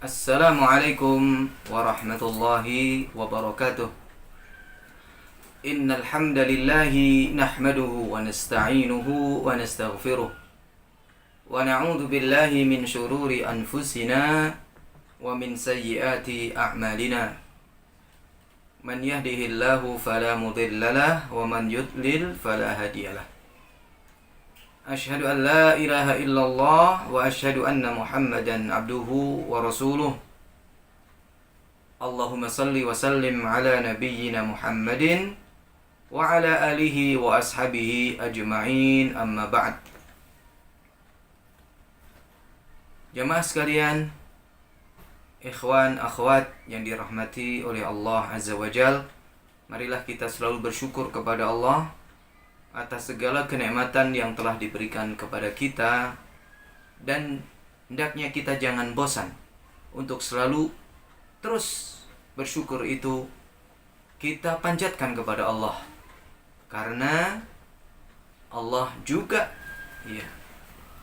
Assalamualaikum warahmatullahi wabarakatuh. Innal hamdalillahi nahmaduhu wa nasta'inuhu wa nastaghfiruh wa na'udzu billahi min shururi anfusina wa min sayyiati a'malina. Man yahdihillahu fala mudhillalah wa man yudlil fala hadiyalah. Asyhadu an la ilaha illallah wa asyhadu anna Muhammadan abduhu wa rasuluh. Allahumma salli wa sallim ala nabiyyina Muhammadin wa ala alihi wa ashabihi ajma'in, amma ba'd. Jamaah sekalian, ikhwan akhwat yang dirahmati oleh Allah Azza wa Jal, marilah kita selalu bersyukur kepada Allah atas segala kenikmatan yang telah diberikan kepada kita, dan hendaknya kita jangan bosan untuk selalu terus bersyukur. Itu kita panjatkan kepada Allah, karena Allah juga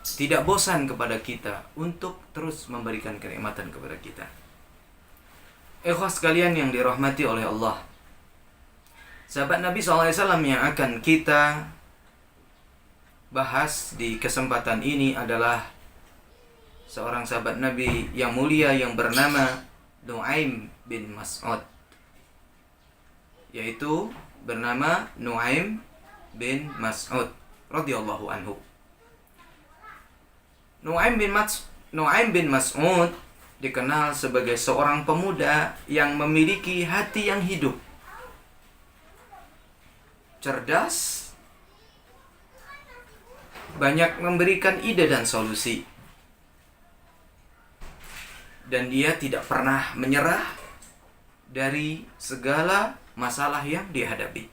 tidak bosan kepada kita untuk terus memberikan kenikmatan kepada kita. Ikhwas sekalian yang dirahmati oleh Allah, sahabat Nabi SAW yang akan kita bahas di kesempatan ini adalah seorang sahabat Nabi yang mulia yang bernama Nu'aim bin Mas'ud, yaitu bernama Nu'aim bin Mas'ud radhiyallahu anhu. Nu'aim bin Mas'ud dikenal sebagai seorang pemuda yang memiliki hati yang hidup, cerdas, banyak memberikan ide dan solusi, dan dia tidak pernah menyerah dari segala masalah yang dihadapi.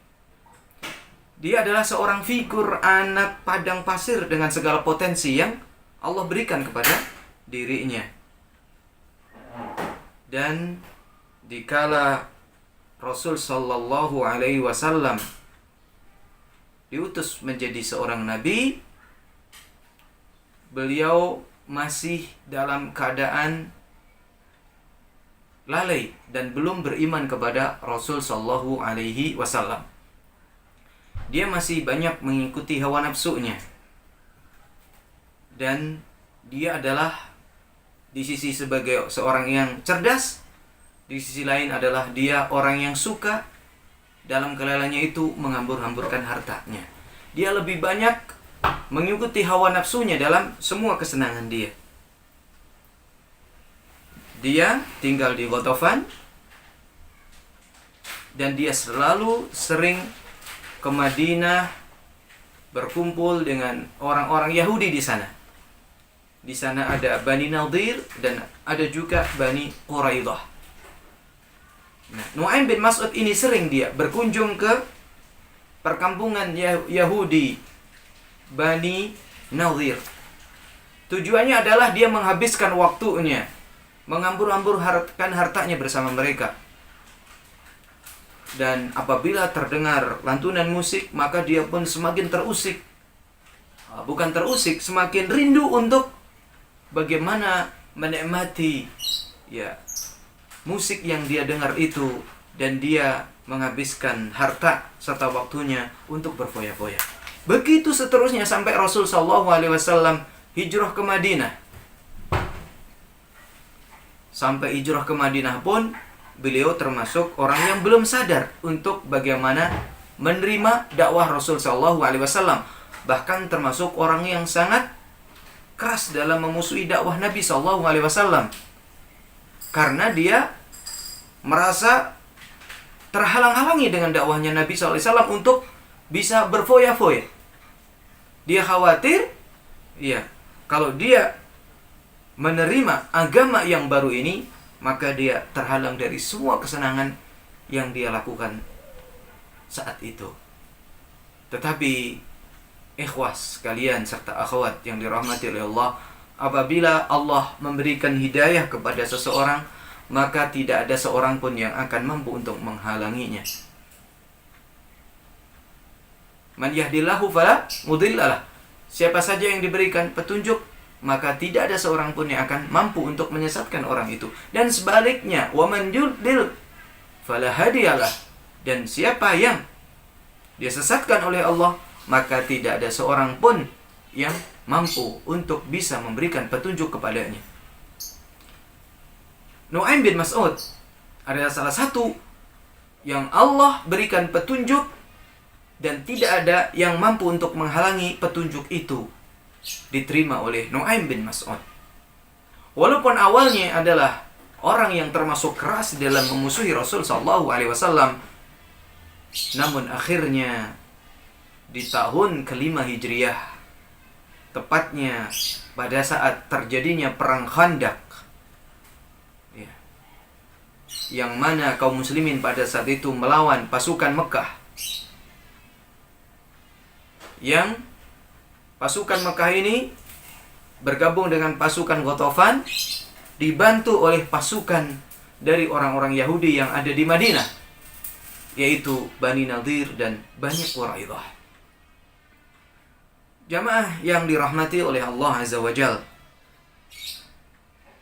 Dia adalah seorang figur anak padang pasir dengan segala potensi yang Allah berikan kepada dirinya. Dan dikala Rasul sallallahu alaihi wasallam diutus menjadi seorang nabi, beliau masih dalam keadaan lalai dan belum beriman kepada Rasul sallallahu alaihi wasallam. Dia masih banyak mengikuti hawa nafsunya, dan dia adalah di sisi sebagai seorang yang cerdas, di sisi lain adalah dia orang yang suka dalam kelelannya itu menghambur-hamburkan hartanya. Dia lebih banyak mengikuti hawa nafsunya dalam semua kesenangan dia. Dia tinggal di Ghatafan, dan dia selalu sering ke Madinah berkumpul dengan orang-orang Yahudi di sana. Di sana ada Bani Nadir dan ada juga Bani Quraidah. Nah, Nu'aim bin Mas'ud ini sering dia berkunjung ke perkampungan Yahudi Bani Nadir. Tujuannya adalah dia menghabiskan waktunya, menghambur-hamburkan hartanya bersama mereka. Dan apabila terdengar lantunan musik, maka dia pun semakin terusik. Bukan terusik, semakin rindu untuk bagaimana menikmati musik yang dia dengar itu, dan dia menghabiskan harta serta waktunya untuk berfoya-foya. Begitu seterusnya sampai Rasul sallallahu alaihi wasallam hijrah ke Madinah. Sampai hijrah ke Madinah pun beliau termasuk orang yang belum sadar untuk bagaimana menerima dakwah Rasul sallallahu alaihi wasallam. Bahkan termasuk orang yang sangat keras dalam memusuhi dakwah Nabi sallallahu alaihi wasallam, karena dia merasa terhalang-halangi dengan dakwahnya Nabi SAW untuk bisa berfoya-foya. Dia khawatir, kalau dia menerima agama yang baru ini, maka dia terhalang dari semua kesenangan yang dia lakukan saat itu. Tetapi ikhwas sekalian serta akhwat yang dirahmati oleh Allah, apabila Allah memberikan hidayah kepada seseorang, maka tidak ada seorang pun yang akan mampu untuk menghalanginya. Man yahdillahu fala mudhillalah. Siapa saja yang diberikan petunjuk, maka tidak ada seorang pun yang akan mampu untuk menyesatkan orang itu. Dan sebaliknya, wa man yudlil fala hadiyalah. Dan siapa yang dia sesatkan oleh Allah, maka tidak ada seorang pun yang mampu untuk bisa memberikan petunjuk kepadanya. Nu'aim bin Mas'ud adalah salah satu yang Allah berikan petunjuk dan tidak ada yang mampu untuk menghalangi petunjuk itu diterima oleh Nu'aim bin Mas'ud. Walaupun awalnya adalah orang yang termasuk keras dalam memusuhi Rasul sallallahu alaihi wasallam, namun akhirnya di tahun kelima Hijriah, tepatnya pada saat terjadinya perang Khandaq, ya, yang mana kaum muslimin pada saat itu melawan pasukan Mekah, yang pasukan Mekah ini bergabung dengan pasukan Ghatafan, dibantu oleh pasukan dari orang-orang Yahudi yang ada di Madinah, yaitu Bani Nadir dan Bani Quraidah. Jamaah yang dirahmati oleh Allah Azza wa Jal,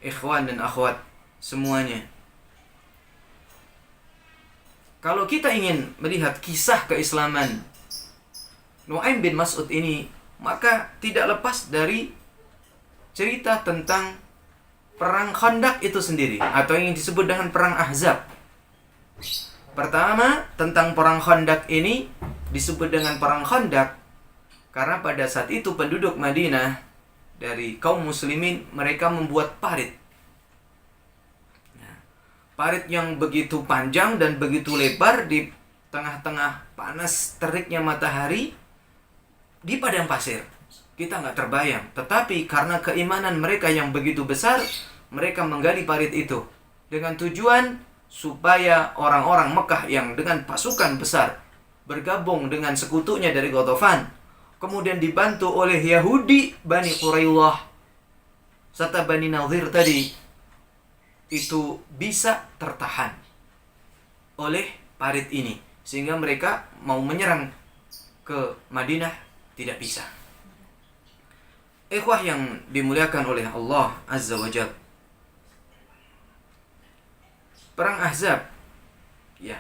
ikhwan dan akhwat semuanya, kalau kita ingin melihat kisah keislaman Nu'aim bin Mas'ud ini, maka tidak lepas dari cerita tentang perang Khandaq itu sendiri, atau yang disebut dengan perang Ahzab. Pertama, tentang perang Khandaq ini disebut dengan perang Khandaq karena pada saat itu penduduk Madinah dari kaum muslimin, mereka membuat parit. Parit yang begitu panjang dan begitu lebar di tengah-tengah panas teriknya matahari di padang pasir. Kita nggak terbayang. Tetapi karena keimanan mereka yang begitu besar, mereka menggali parit itu dengan tujuan supaya orang-orang Mekah yang dengan pasukan besar bergabung dengan sekutunya dari Ghatafan, kemudian dibantu oleh Yahudi Bani Quraidah serta Bani Nadir tadi, itu bisa tertahan oleh parit ini, sehingga mereka mau menyerang ke Madinah tidak bisa. Ikhwah yang dimuliakan oleh Allah Azza wa Jalla, perang Ahzab ya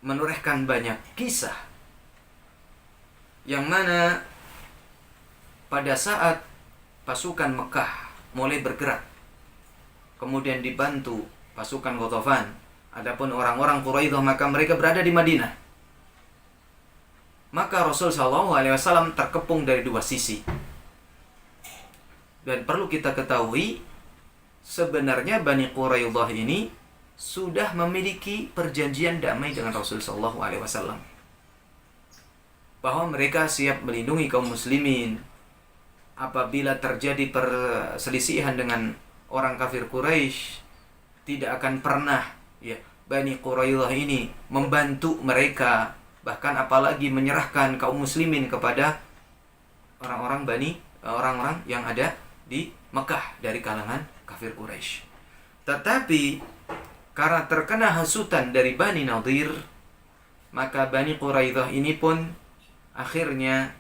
menorehkan banyak kisah yang mana pada saat pasukan Mekah mulai bergerak, kemudian dibantu pasukan Ghatafan, adapun orang-orang Quraidah maka mereka berada di Madinah. Maka Rasul SAW terkepung dari dua sisi. Dan perlu kita ketahui, sebenarnya Bani Quraidah ini sudah memiliki perjanjian damai dengan Rasul SAW, bahwa mereka siap melindungi kaum muslimin apabila terjadi perselisihan dengan orang kafir Quraisy. Tidak akan pernah ya Bani Quraidah ini membantu mereka, bahkan apalagi menyerahkan kaum muslimin kepada orang-orang yang ada di Mekah dari kalangan kafir Quraisy. Tetapi karena terkena hasutan dari Bani Nadir, maka Bani Quraidah ini pun akhirnya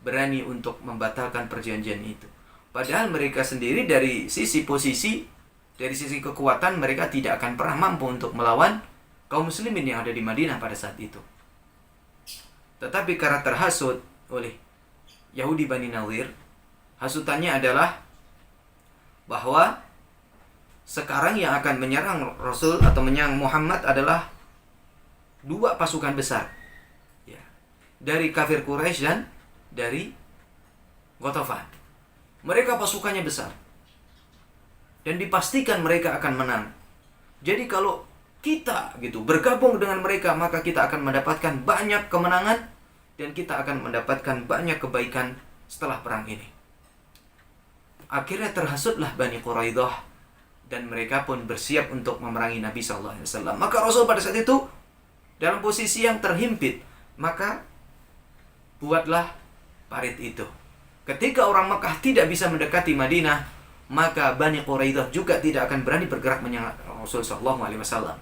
berani untuk membatalkan perjanjian itu. Padahal mereka sendiri dari sisi posisi, dari sisi kekuatan, mereka tidak akan pernah mampu untuk melawan kaum muslimin yang ada di Madinah pada saat itu. Tetapi karena terhasut oleh Yahudi Bani Nadir, hasutannya adalah bahwa sekarang yang akan menyerang Rasul atau menyerang Muhammad adalah dua pasukan besar, ya, dari kafir Quraisy dan dari Ghatafan. Mereka pasukannya besar dan dipastikan mereka akan menang. Jadi kalau kita bergabung dengan mereka, maka kita akan mendapatkan banyak kemenangan dan kita akan mendapatkan banyak kebaikan setelah perang ini. Akhirnya terhasutlah Bani Quraidah dan mereka pun bersiap untuk memerangi Nabi SAW. Maka Rasul pada saat itu dalam posisi yang terhimpit, maka buatlah parit itu. Ketika orang Mekah tidak bisa mendekati Madinah, maka Bani Quraidah juga tidak akan berani bergerak menyerang Rasul SAW.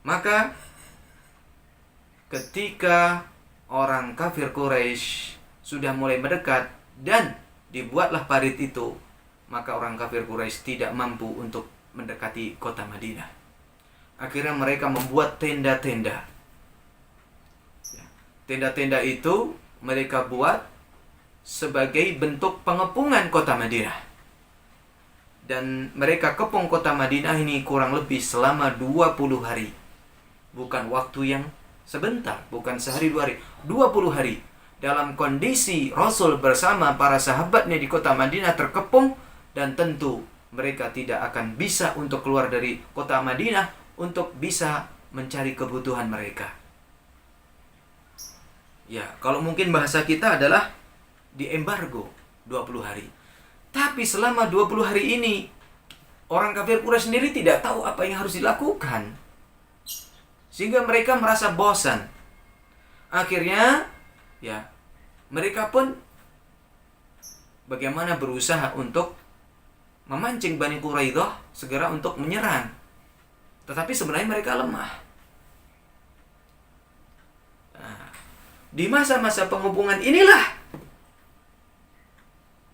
Maka ketika orang kafir Quraisy sudah mulai mendekat dan dibuatlah parit itu, maka orang kafir Quraisy tidak mampu untuk mendekati kota Madinah. Akhirnya mereka membuat tenda-tenda. Tenda-tenda itu mereka buat sebagai bentuk pengepungan kota Madinah. Dan mereka kepung kota Madinah ini kurang lebih selama 20 hari. Bukan waktu yang sebentar, bukan sehari 2 hari, 20 hari. Dalam kondisi Rasul bersama para sahabatnya di kota Madinah terkepung, dan tentu mereka tidak akan bisa untuk keluar dari kota Madinah untuk bisa mencari kebutuhan mereka. Ya, kalau mungkin bahasa kita adalah di embargo 20 hari. Tapi selama 20 hari ini, orang kafir Quraisy sendiri tidak tahu apa yang harus dilakukan. Sehingga mereka merasa bosan. Akhirnya, ya, mereka pun bagaimana berusaha untuk memancing Bani Quraidah segera untuk menyerang. Tetapi sebenarnya mereka lemah. Di masa-masa penghubungan inilah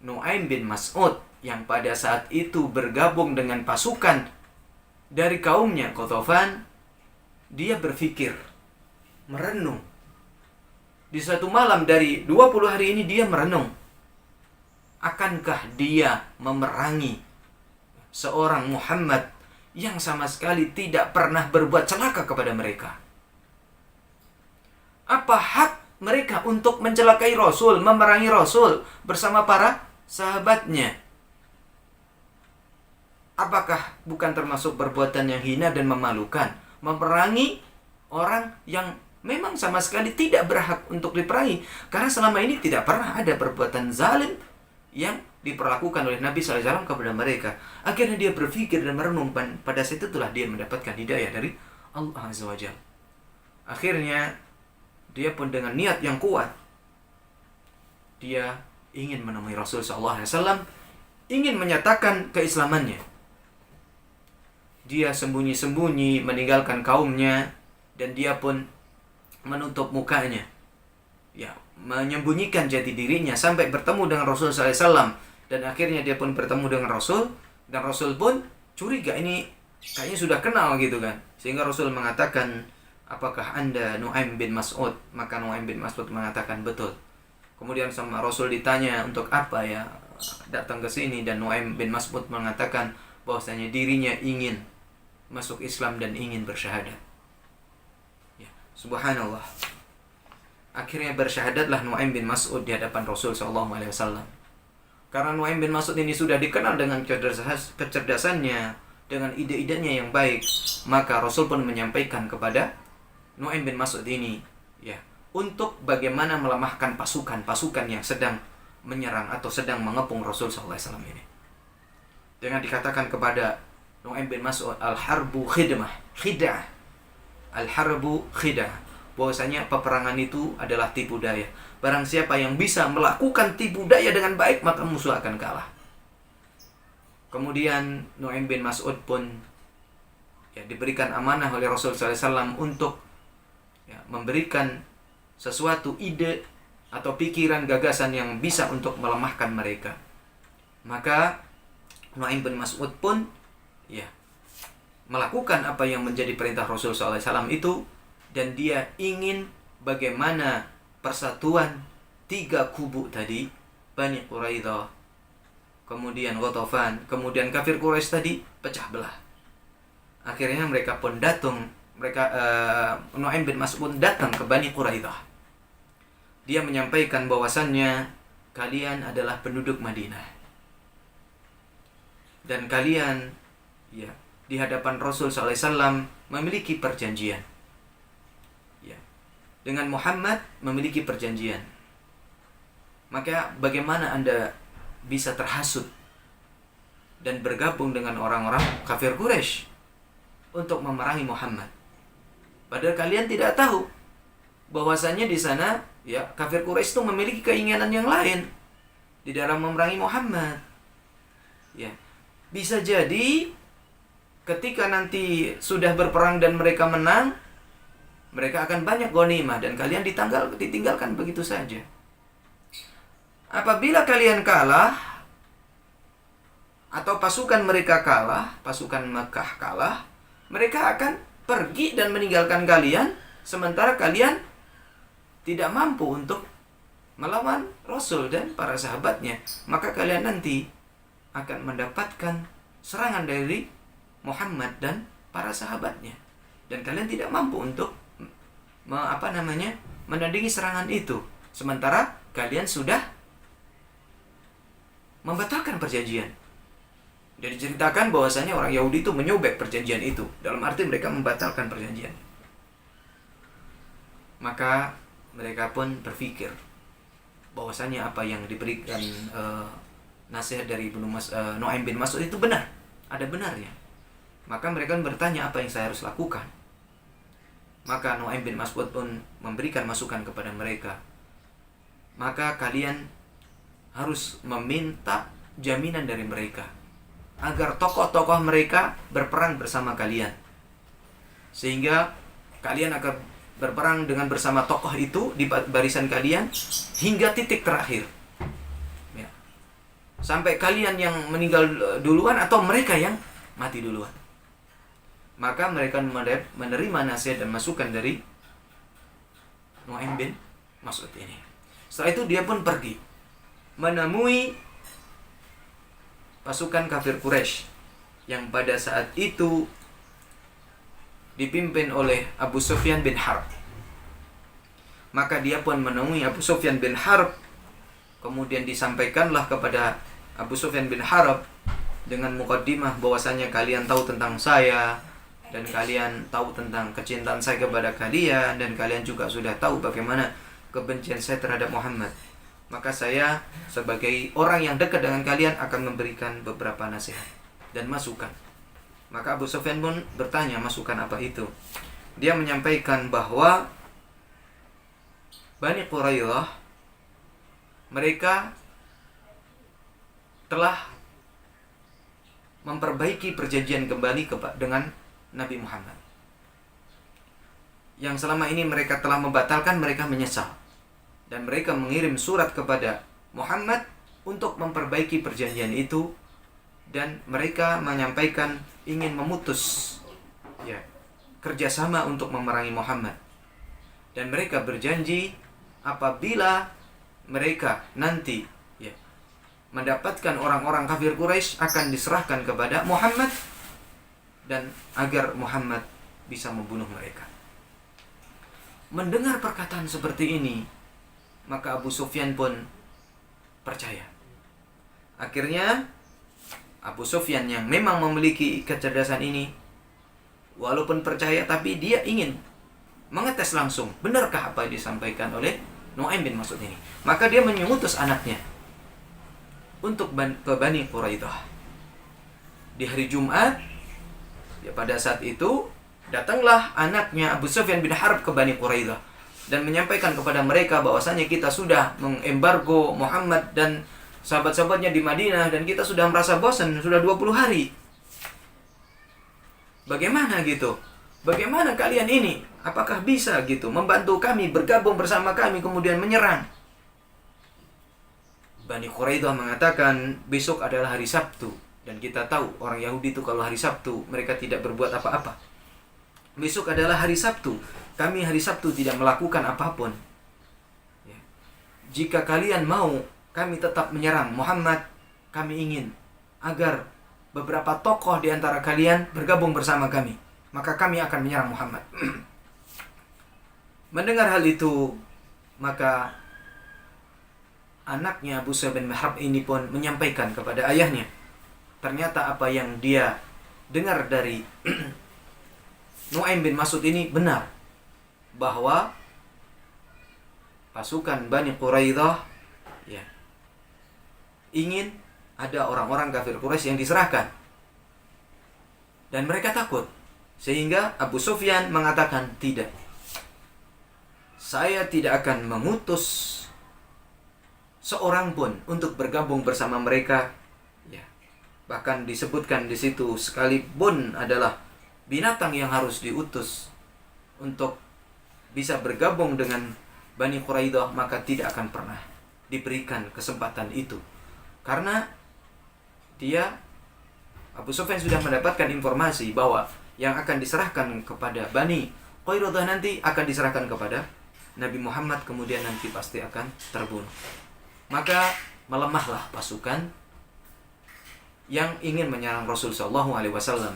Nu'aim bin Mas'ud yang pada saat itu bergabung dengan pasukan dari kaumnya Qatafan, dia berpikir, merenung. Di satu malam dari 20 hari ini dia merenung. Akankah dia memerangi seorang Muhammad yang sama sekali tidak pernah berbuat celaka kepada mereka? Apa hak mereka untuk mencelakai Rasul, memerangi Rasul bersama para sahabatnya? Apakah bukan termasuk perbuatan yang hina dan memalukan? Memerangi orang yang memang sama sekali tidak berhak untuk diperangi. Karena selama ini tidak pernah ada perbuatan zalim yang diperlakukan oleh Nabi SAW kepada mereka. Akhirnya dia berpikir dan merenung, pada saat itulah dia mendapatkan hidayah dari Allah Azza wa Jalla. Akhirnya dia pun dengan niat yang kuat, dia ingin menemui Rasul SAW, ingin menyatakan keislamannya. Dia sembunyi-sembunyi meninggalkan kaumnya, dan dia pun menutup mukanya, ya, menyembunyikan jati dirinya sampai bertemu dengan Rasul SAW. Dan akhirnya dia pun bertemu dengan Rasul, dan Rasul pun curiga, ini kayaknya sudah kenal gitu kan. Sehingga Rasul mengatakan, apakah anda Nu'aim bin Mas'ud? Maka Nu'aim bin Mas'ud mengatakan betul. Kemudian sama Rasul ditanya untuk apa ya datang ke sini, dan Nu'aim bin Mas'ud mengatakan bahwasanya dirinya ingin masuk Islam dan ingin bersyahadat. Ya, subhanallah. Akhirnya bersyahadatlah Nu'aim bin Mas'ud di hadapan Rasul SAW. Karena Nu'aim bin Mas'ud ini sudah dikenal dengan kecerdasannya, dengan ide-idenya yang baik, maka Rasul pun menyampaikan kepada Nu'aim bin Mas'ud ini, ya, untuk bagaimana melemahkan pasukan-pasukan yang sedang menyerang atau sedang mengepung Rasul SAW ini. Dengan dikatakan kepada Nu'aim bin Mas'ud, al-harbu khid'ah. Al-harbu khid'ah. Bahwasanya peperangan itu adalah tipu daya. Barang siapa yang bisa melakukan tipu daya dengan baik, maka musuh akan kalah. Kemudian Nu'aim bin Mas'ud pun, ya, diberikan amanah oleh Rasul SAW untuk, ya, memberikan sesuatu ide atau pikiran gagasan yang bisa untuk melemahkan mereka. Maka Nu'aim bin Mas'ud pun, ya, melakukan apa yang menjadi perintah Rasul SAW itu, dan dia ingin bagaimana persatuan 3 kubu tadi, Bani Quraidah, kemudian Ghatafan, kemudian kafir Quraisy tadi pecah belah. Akhirnya mereka pun datang, Nu'aim bin Mas'ud datang ke Bani Quraidah. Dia menyampaikan bahwasannya kalian adalah penduduk Madinah, dan kalian, ya, di hadapan Rasul SAW memiliki perjanjian, ya, dengan Muhammad memiliki perjanjian. Maka bagaimana anda bisa terhasut dan bergabung dengan orang-orang kafir Quraisy untuk memerangi Muhammad? Padahal kalian tidak tahu bahwasanya di sana, ya, kafir Quraisy itu memiliki keinginan yang lain di dalam memerangi Muhammad. Ya, bisa jadi ketika nanti sudah berperang dan mereka menang, mereka akan banyak ghanimah dan kalian ditinggalkan begitu saja. apabila kalian kalah atau pasukan mereka kalah, pasukan Makkah kalah, mereka akan pergi dan meninggalkan kalian sementara kalian tidak mampu untuk melawan Rasul dan para sahabatnya. Maka kalian nanti akan mendapatkan serangan dari Muhammad dan para sahabatnya, dan kalian tidak mampu untuk menandingi serangan itu sementara kalian sudah membatalkan perjanjian. Dan diceritakan bahwasanya orang Yahudi itu menyobek perjanjian itu, dalam arti mereka membatalkan perjanjian. Maka mereka pun berpikir bahwasanya apa yang diberikan nasihat dari Nu'aim bin Mas'ud itu benar, ada benarnya. Maka mereka bertanya, apa yang saya harus lakukan? Maka Nu'aim bin Mas'ud pun memberikan masukan kepada mereka, maka kalian harus meminta jaminan dari mereka agar tokoh-tokoh mereka berperang bersama kalian, sehingga kalian akan berperang dengan bersama tokoh itu di barisan kalian hingga titik terakhir, ya. Sampai kalian yang meninggal duluan atau mereka yang mati duluan. Maka mereka menerima nasihat dan masukan dari Nu'aim bin Mas'ud ini. Setelah itu dia pun pergi menemui pasukan kafir Quraisy yang pada saat itu dipimpin oleh Abu Sufyan bin Harb. Maka dia pun menemui Abu Sufyan bin Harb. Kemudian disampaikanlah kepada Abu Sufyan bin Harb dengan mukaddimah bahwasanya kalian tahu tentang saya, dan kalian tahu tentang kecintaan saya kepada kalian, dan kalian juga sudah tahu bagaimana kebencian saya terhadap Muhammad. Maka saya sebagai orang yang dekat dengan kalian akan memberikan beberapa nasihat dan masukan. Maka Abu Sufyan pun bertanya, masukan apa itu? Dia menyampaikan bahwa Bani Quraidah mereka telah memperbaiki perjanjian kembali dengan Nabi Muhammad. Yang selama ini mereka telah membatalkan, mereka menyesal. Dan mereka mengirim surat kepada Muhammad untuk memperbaiki perjanjian itu, dan mereka menyampaikan ingin memutus kerjasama untuk memerangi Muhammad. Dan mereka berjanji apabila mereka nanti mendapatkan orang-orang kafir Quraisy akan diserahkan kepada Muhammad, dan agar Muhammad bisa membunuh mereka. Mendengar perkataan seperti ini, maka Abu Sufyan pun percaya. Akhirnya Abu Sufyan yang memang memiliki kecerdasan ini, walaupun percaya tapi dia ingin mengetes langsung, benarkah apa yang disampaikan oleh Nu'aim bin Mas'ud ini. Maka dia mengutus anaknya untuk ke Bani Quraidah. Di hari Jumat, pada saat itu datanglah anaknya Abu Sufyan bin Harb ke Bani Quraidah dan menyampaikan kepada mereka bahwasanya kita sudah mengembargo Muhammad dan sahabat-sahabatnya di Madinah, dan kita sudah merasa bosan, sudah 20 hari. Bagaimana gitu? Bagaimana kalian ini? Apakah bisa gitu membantu kami, bergabung bersama kami kemudian menyerang? Bani Quraidah mengatakan besok adalah hari Sabtu, dan kita tahu orang Yahudi itu kalau hari Sabtu mereka tidak berbuat apa-apa. Besok adalah hari Sabtu, kami hari Sabtu tidak melakukan apapun. Jika kalian mau kami tetap menyerang Muhammad, kami ingin agar beberapa tokoh di antara kalian bergabung bersama kami, maka kami akan menyerang Muhammad. Mendengar hal itu, maka anaknya Abu Sufyan bin Harb ini pun menyampaikan kepada ayahnya. Ternyata apa yang dia dengar dari Nu'aim bin Mas'ud ini benar, bahwa pasukan Bani Quraidah ingin ada orang-orang kafir Quraisy yang diserahkan, dan mereka takut. Sehingga Abu Sufyan mengatakan, tidak, saya tidak akan mengutus seorang pun untuk bergabung bersama mereka. Bahkan disebutkan di situ, sekalipun adalah binatang yang harus diutus untuk bisa bergabung dengan Bani Quraidah, maka tidak akan pernah. diberikan kesempatan itu. Karena Abu Sufyan sudah mendapatkan informasi bahwa yang akan diserahkan kepada Bani Quraidah nanti akan diserahkan kepada Nabi Muhammad, kemudian nanti pasti akan terbunuh. Maka melemahlah pasukan yang ingin menyerang Rasul sallallahu alaihi wasallam.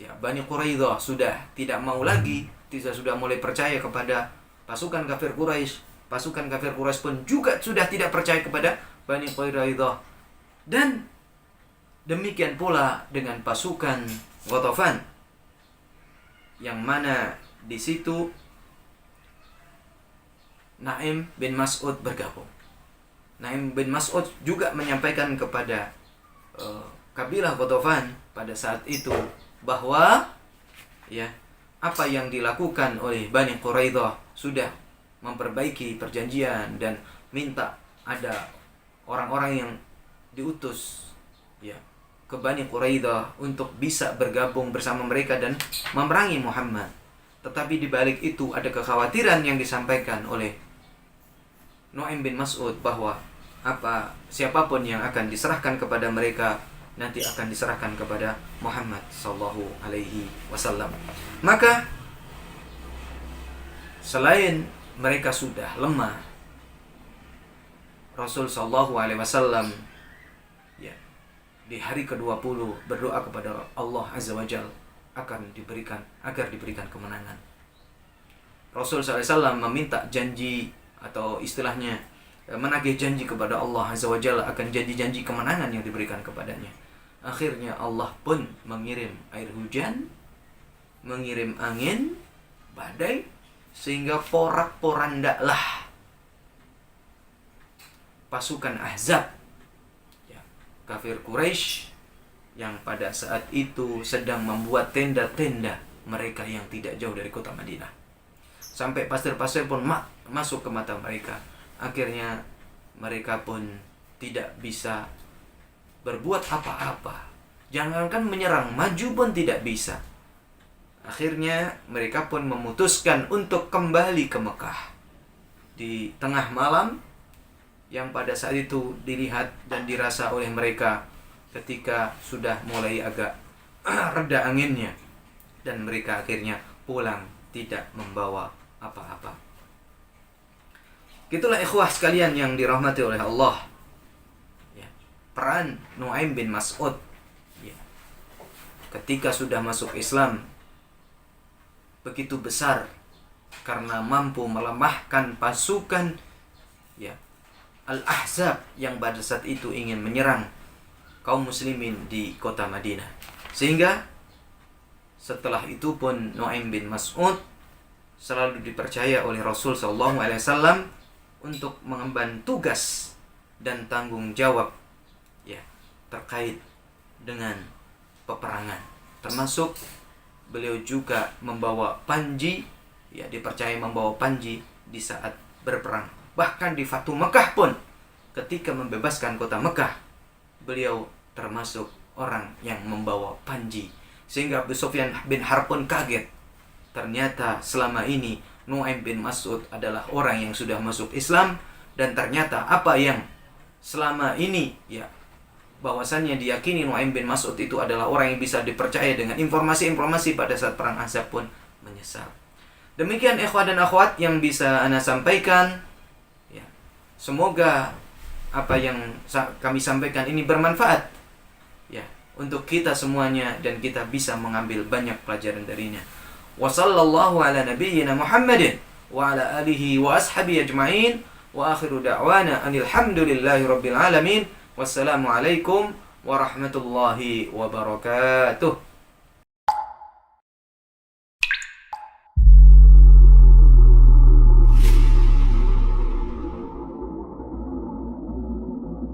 Ya, Bani Quraidah sudah tidak mau lagi, sudah mulai percaya kepada pasukan kafir Quraisy. Pasukan kafir Quraisy pun juga sudah tidak percaya kepada Bani Quraidah. Dan demikian pula dengan pasukan Ghatafan, yang mana di situ Naim bin Mas'ud bergabung. Naim bin Mas'ud juga menyampaikan kepada kabilah Ghatafan pada saat itu bahwa ya, apa yang dilakukan oleh Bani Quraidah sudah memperbaiki perjanjian dan minta ada orang-orang yang diutus ya ke Bani Quraidah untuk bisa bergabung bersama mereka dan memerangi Muhammad. Tetapi di balik itu ada kekhawatiran yang disampaikan oleh Nu'aim bin Mas'ud bahwa siapapun yang akan diserahkan kepada mereka nanti akan diserahkan kepada Muhammad sallallahu alaihi wasallam. Maka selain mereka sudah lemah, Rasul sallallahu alaihi wasallam ya di hari ke-20 berdoa kepada Allah azza wajalla agar diberikan kemenangan. Rasul sallallahu alaihi wasallam meminta janji, atau istilahnya menagih janji kepada Allah azza wajalla akan janji-janji kemenangan yang diberikan kepadanya. Akhirnya Allah pun mengirim air hujan, mengirim angin, badai, sehingga porak-porandaklah pasukan Ahzab ya, kafir Quraisy yang pada saat itu sedang membuat tenda-tenda mereka yang tidak jauh dari kota Madinah. Sampai pasir-pasir pun masuk ke mata mereka. Akhirnya mereka pun tidak bisa berbuat apa-apa. Jangankan menyerang, maju pun tidak bisa. Akhirnya mereka pun memutuskan untuk kembali ke Mekah. Di tengah malam, yang pada saat itu dilihat dan dirasa oleh mereka ketika sudah mulai agak reda anginnya. Dan mereka akhirnya pulang tidak membawa apa-apa. Itulah ikhwah sekalian yang dirahmati oleh Allah ya, peran Nu'aim bin Mas'ud ya, ketika sudah masuk Islam begitu besar karena mampu melemahkan pasukan ya Al-Ahzab yang pada saat itu ingin menyerang kaum muslimin di kota Madinah. Sehingga setelah itu pun Nu'aim bin Mas'ud selalu dipercaya oleh Rasul sallallahu alaihi wasallam untuk mengemban tugas dan tanggung jawab ya terkait dengan peperangan. Termasuk beliau juga membawa panji ya, dipercaya membawa panji di saat berperang. Bahkan di Fatu Mekah pun ketika membebaskan kota Mekah, beliau termasuk orang yang membawa panji. Sehingga Abu Sufyan bin Harb pun kaget. Ternyata selama ini Nu'aim bin Mas'ud adalah orang yang sudah masuk Islam, dan ternyata apa yang selama ini ya bahwasannya diyakini Nu'aim bin Mas'ud itu adalah orang yang bisa dipercaya dengan informasi-informasi pada saat perang Ahzab pun menyesal. Demikian ikhwah dan akhwat yang bisa ana sampaikan ya. Semoga apa yang kami sampaikan ini bermanfaat ya untuk kita semuanya dan kita bisa mengambil banyak pelajaran darinya. Wa sallallahu ala nabiyyina Muhammadin wa ala alihi wa ashabihi ajma'in wa akhiru da'wana anil hamdulillahi rabbil alamin. Wassalamu alaikum warahmatullahi wabarakatuh.